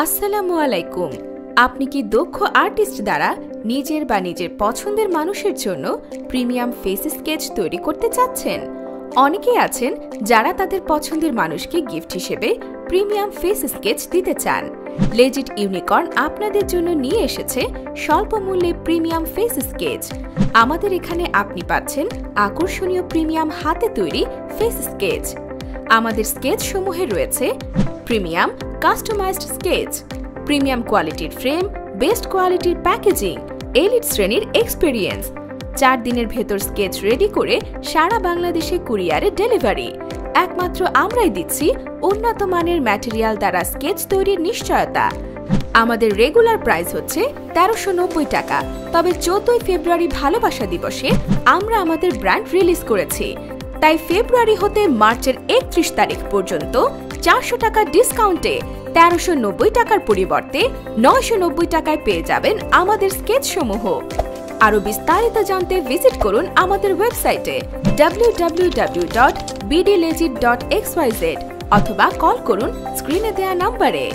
আসসালামু আলাইকুম। আপনি কি দক্ষ আর্টিস্ট দ্বারা নিজের বা নিজের পছন্দের মানুষের জন্য প্রিমিয়াম ফেস স্কেচ তৈরি করতে চাচ্ছেন? অনেকেই আছেন যারা তাদের পছন্দের মানুষকে গিফট হিসেবে প্রিমিয়াম ফেস স্কেচ দিতে চান। লেজিট ইউনিকর্ন আপনাদের জন্য নিয়ে এসেছে স্বল্প মূল্যে প্রিমিয়াম ফেস স্কেচ। আমাদের এখানে আপনি পাচ্ছেন আকর্ষণীয় প্রিমিয়াম হাতে তৈরি ফেস স্কেচ। আমাদের স্কেচ সমূহে রয়েছে প্রিমিয়াম কাস্টমাইজড স্কেচ, প্রিমিয়াম কোয়ালিটির ফ্রেম, বেস্ট কোয়ালিটির প্যাকেজিং, এলিট শ্রেণীর এক্সপেরিয়েন্স, 4 দিনের ভেতর স্কেচ রেডি করে সারা বাংলাদেশে কুরিয়ারে ডেলিভারি। একমাত্র আমরাই দিচ্ছি উন্নত মানের ম্যাটেরিয়াল দ্বারা স্কেচ তৈরির নিশ্চয়তা। আমাদের রেগুলার প্রাইস হচ্ছে 1390 টাকা, তবে 14 ফেব্রুয়ারি ভালোবাসা দিবসে আমরা আমাদের ব্র্যান্ড রিলিজ করেছি। তাই ফেব্রুয়ারি হতে মার্চের 31 তারিখ পর্যন্ত 400 টাকা ডিসকাউন্টে 1390 টাকার পরিবর্তে 990 টাকায় পেয়ে যাবেন আমাদের স্কেচ সমূহ। আরও বিস্তারিত জানতে ভিজিট করুন আমাদের ওয়েবসাইটে www.bdlegit.xyz অথবা কল করুন স্ক্রিনে দেয়া নম্বরে।